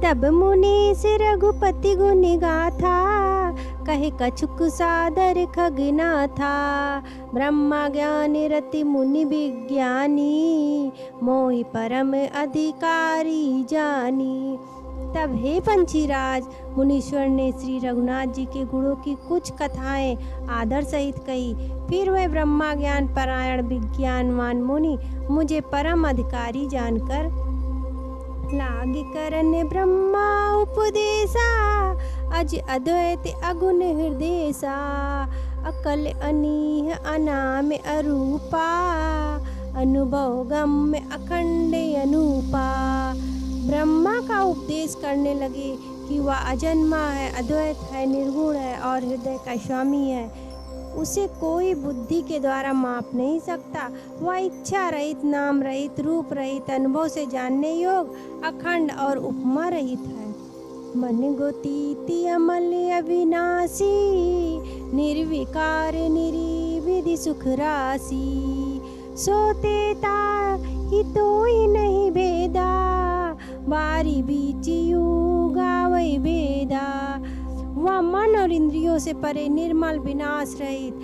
तब मुनि से रघुपति गुण गाथा, कहे कछुक सादर खगना था। ब्रह्मा ज्ञानी रति मुनि विज्ञानी, मोहि परम अधिकारी जानी। तब हे पंछीराज, मुनीश्वर ने श्री रघुनाथ जी के गुणों की कुछ कथाएं आदर सहित कही। फिर वह ब्रह्मा ज्ञान परायण विज्ञानवान मुनि मुझे परम अधिकारी जानकर लाग करन ब्रह्मा उपदेशा, अज अद्वैत अगुण हृदयसा। अकल अनीह अनाम अरूपा, अनुभव गम्य अखंड अनूपा। ब्रह्मा का उपदेश करने लगे कि वह अजन्मा है, अद्वैत है, निर्गुण है और हृदय का स्वामी है। उसे कोई बुद्धि के द्वारा माप नहीं सकता। वह इच्छा रहित, नाम रहित, रूप रहित, अनुभव से जानने योग्य, अखंड और उपमा रहित है। मन गोतीति अमल अविनाशी, निर्विकार निरिविधि सुख राशि। सोते ता ही तो ही नहीं भेदा, बारी बीचियू गावई वेदा। वह मन और इंद्रियों से परे, निर्मल, विनाश रहित,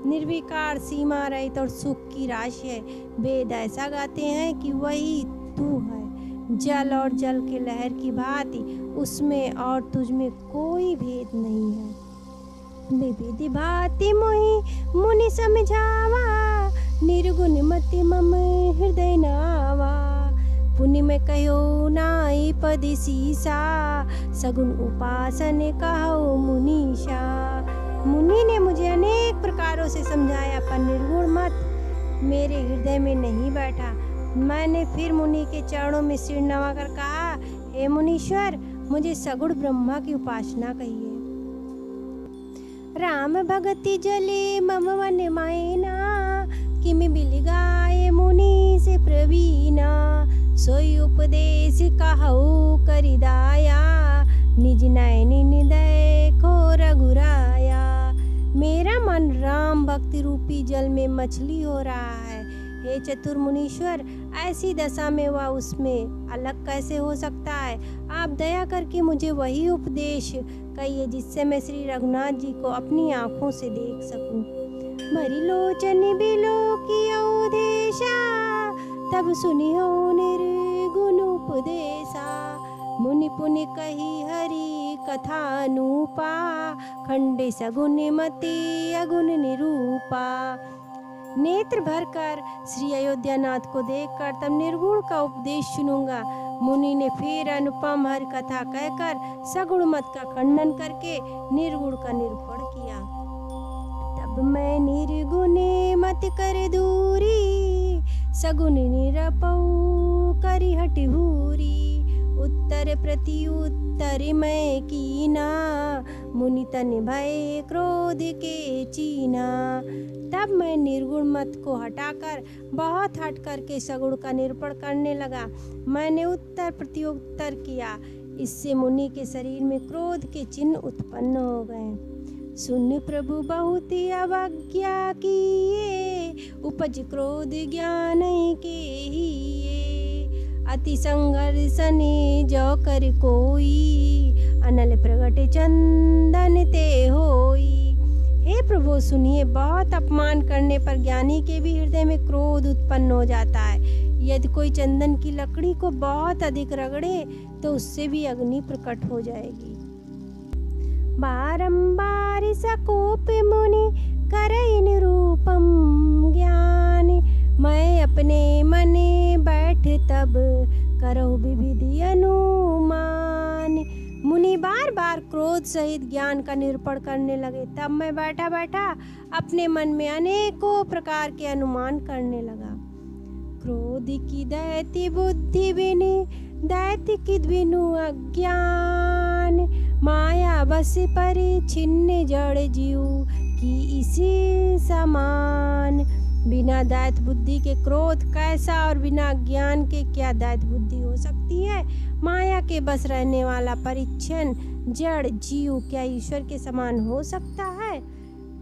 निर्विकार, सीमा रहित और सुख की राशि है। वेद ऐसा गाते हैं कि वही तू है, जल और जल के लहर की भांति, उसमें और तुझ में कोई भेद नहीं है। विविधि भांति मोहि मुनि समझावा, निर्गुण मति मम हृदय नावा। पुनि में कहो नाई पद सीसा, सगुन उपासन कहो मुनीषा। मुनि ने मुझे अनेक प्रकारों से समझाया, पर निर्गुण मत मेरे हृदय में नहीं बैठा। मैंने फिर मुनि के चरणों में सिर नवाकर कहा, हे मुनीश्वर, मुझे सगुण ब्रह्मा की उपासना कहिए। राम भगति जले मम मन मैना, किमि बिल गाए मुनि से प्रवीणा। सोई उपदेश कहु करिदाया, निज नयन निदय को रघुराया। मेरा मन राम भक्ति रूपी जल में मछली हो रहा है। हे चतुर मुनीश्वर, ऐसी दशा में वह उसमें अलग कैसे हो सकता है? आप दया करके मुझे वही उपदेश कहिए जिससे मैं श्री रघुनाथ जी को अपनी आंखों से देख सकूं। मरी लोचन बिलो की औदेशा, तब सुनी हो निर्गुण उपदेशा। मुनि पुनि कही हरि कथा नूपा, खंडे सगुन मति अगुण निरूपा। नेत्र भरकर श्री अयोध्यानाथ को देखकर तब निर्गुण का उपदेश सुनूंगा। मुनि ने फिर अनुपम हरि कथा कहकर सगुण मत का खंडन करके निर्गुण का निरूपण किया। तब मैं निर्गुणे मत कर दूरी, सगुन निरपऊ करि हठि भूरी। उत्तर प्रति उत्तर मैं कीना, मुनि तन भय क्रोध के चीना। तब मैं निर्गुण मत को हटाकर बहुत हट करके सगुण का निरूपण करने लगा। मैंने उत्तर प्रत्युत्तर किया, इससे मुनि के शरीर में क्रोध के चिन्ह उत्पन्न हो गए। सुन प्रभु बहुत अवज्ञा किए, उपज क्रोध ज्ञान के ही। अति संघर्षने जो कर कोई, अनल प्रगट चंदन ते होई। हे प्रभु सुनिए, बहुत अपमान करने पर ज्ञानी के भी हृदय में क्रोध उत्पन्न हो जाता है। यदि कोई चंदन की लकड़ी को बहुत अधिक रगड़े तो उससे भी अग्नि प्रकट हो जाएगी। बारंबार सकोप मुनि करई निरूपम ज्ञान, मैं अपने मने बैठ तब करहु विविधि अनुमान। मुनि बार बार क्रोध सहित ज्ञान का निरूपण करने लगे। तब मैं बैठा बैठा अपने मन में अनेकों प्रकार के अनुमान करने लगा। क्रोध की दैत्य बुद्धि बिनु, दैत्य की द्विनु अज्ञान। माया बस परिच्छिन्न जड़ जीव की इसी समान। बिना दैत्य बुद्धि के क्रोध कैसा और बिना ज्ञान के क्या दैत्य बुद्धि हो सकती है? माया के बस रहने वाला परिच्छिन्न जड़ जीव क्या ईश्वर के समान हो सकता है?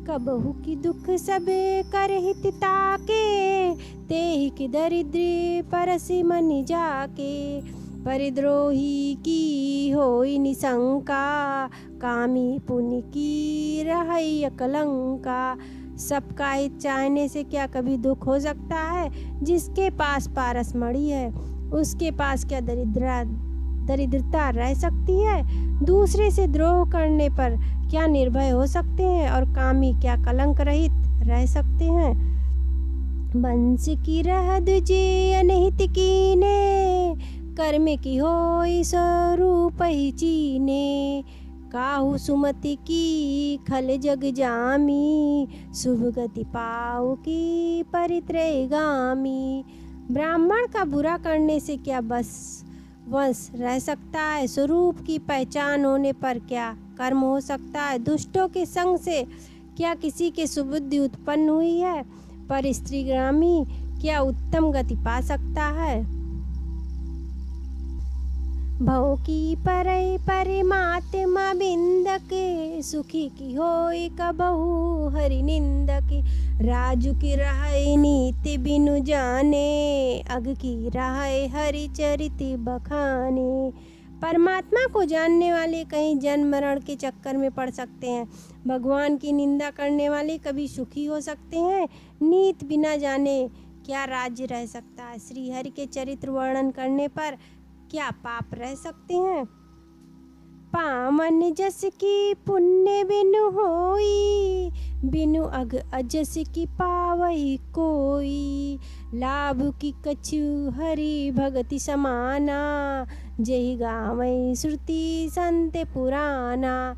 कबहु की दुख सब कर हित ताके, तेहि की दरिद्र परसि मन जाके। परिद्रोही की होई निशंका, कामी पुण्य की रहई अकलंका। सबका हित चाहने से क्या कभी दुख हो सकता है? जिसके पास पारस मणि है उसके पास क्या दरिद्रता रह सकती है? दूसरे से द्रोह करने पर क्या निर्भय हो सकते हैं? और कामी क्या कलंक रहित रह सकते हैं? वंश की रहद जे अनहित कीने, कर्म की होई स्वरूप ही चीने। काहू सुमति की खल जग जामी, शुभ गति पाऊ की परित्रयगामी। ब्राह्मण का बुरा करने से क्या बस वंश रह सकता है? स्वरूप की पहचान होने पर क्या कर्म हो सकता है? दुष्टों के संग से क्या किसी के सुबुद्धि उत्पन्न हुई है? पर स्त्रीगामी क्या उत्तम गति पा सकता है? भव की परय परमात्मा बिंदके, सुखी की होई कबहु हरि निंदके। राजू की रहय नीति बिनु जाने, अग की रहय हरि चरित बखाने। परमात्मा को जानने वाले कहीं जन्म मरण के चक्कर में पड़ सकते हैं। भगवान की निंदा करने वाले कभी सुखी हो सकते हैं? नीत बिना जाने क्या राज्य रह सकता है? श्री हरि के चरित्र वर्णन करने पर क्या पाप रह सकते हैं? पावन जस की पुण्य बिनु होई, बिनु अग अजस की पावई कोई। लाभ की कछु हरि भगति समाना, जहि गावई श्रुति संत पुराना।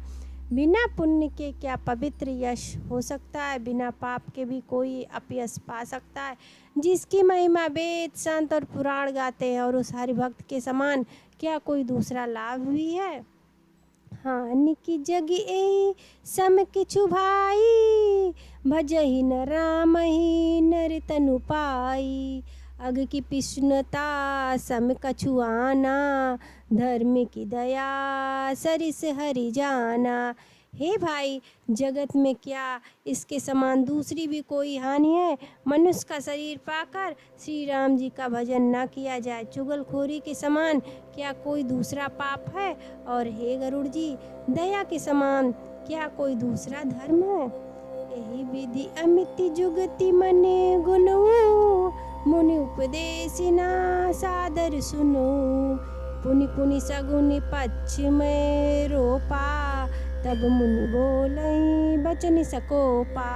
बिना पुण्य के क्या पवित्र यश हो सकता है? बिना पाप के भी कोई अपयश पा सकता है? जिसकी महिमा वेद संत और पुराण गाते हैं और उस हरि भक्त के समान क्या कोई दूसरा लाभ भी है? हानि की जग एहि सम किछु भाई, भजहि न राम ही नर तनु पाई। अग की पिछुनता सम कछु आना, धर्म की दया सरिस हरि जाना। हे भाई, जगत में क्या इसके समान दूसरी भी कोई हानि है? मनुष्य का शरीर पाकर श्री राम जी का भजन न किया जाए, चुगलखोरी के समान क्या कोई दूसरा पाप है? और हे गरुड़ जी, दया के समान क्या कोई दूसरा धर्म है? यही विधि अमिति जुगति मने गुनु, मुनि उपदेश ना सादर सुनो। पुनि पुनि सगुनि पक्ष में रोपा, तब मुनि बोलई बचन सकोपा।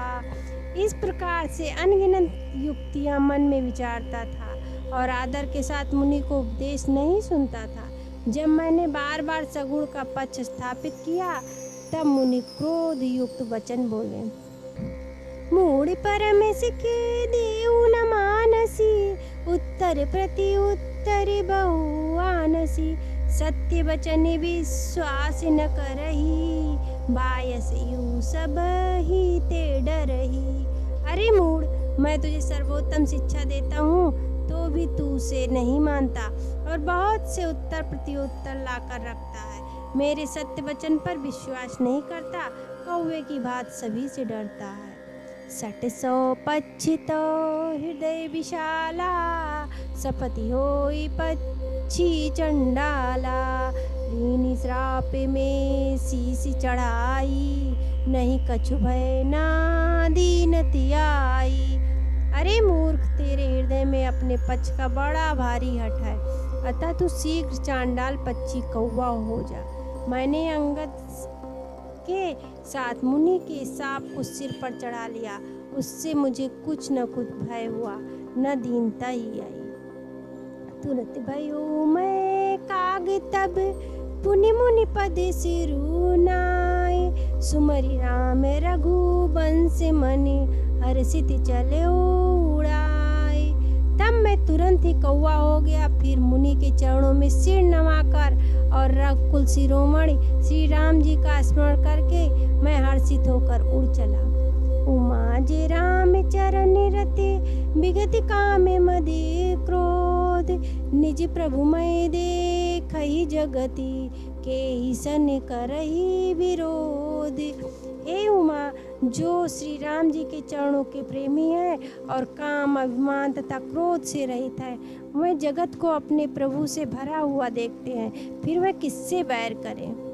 इस प्रकार से अनगिनत युक्तियां मन में विचारता था और आदर के साथ मुनि को उपदेश नहीं सुनता था। जब मैंने बार बार सगुण का पक्ष स्थापित किया तब मुनि क्रोध युक्त वचन बोले। मूढ़ परमेश के देऊ न मानसी, उत्तर प्रति उत्तर बहु आनसी। सत्य वचन विश्वास न करही, बायस यू सब ही ते डरही। अरे मूढ़, मैं तुझे सर्वोत्तम शिक्षा देता हूँ तो भी तू उसे नहीं मानता और बहुत से उत्तर प्रत्युत्तर लाकर रखता है। मेरे सत्य वचन पर विश्वास नहीं करता, कौवे की बात सभी से डरता है। सट सौ पच्छितो हृदय विशाला, सपति होई पक्षी चंडाला। लीनी श्राप में शीश चढ़ाई, नहीं कछु भय ना दीनति आई। अरे मूर्ख, तेरे हृदय में अपने पक्ष का बड़ा भारी हठ है, अतः तू शीघ्र चांडाल पक्षी कौवा हो जा। मैंने अंगद के साथ मुनि के सांप को सिर पर चढ़ा लिया, उससे मुझे कुछ न कुछ भय हुआ, न दीनता ही आई। तुरंत भयो मैं काग तब, पुनि मुनि पद सिरु नाय। सुमरि राम रघुवंश मनि, हर्षित चले उड़ाए। तब मैं तुरंत ही कौवा हो गया, फिर मुनि के चरणों में सिर नवाकर और रघुकुल शिरोमणि श्री राम जी का स्मरण करके मैं हर्षित होकर उड़ चला। उमा जे राम चरण रते, विगत काम मदे क्रोध। निज प्रभु मैं देखहि जगति, के ही सन करहि विरोध। हे उमा, जो श्री राम जी के चरणों के प्रेमी है और काम, अभिमान तथा क्रोध से रहित है, वह जगत को अपने प्रभु से भरा हुआ देखते हैं, फिर वह किससे बैर करें।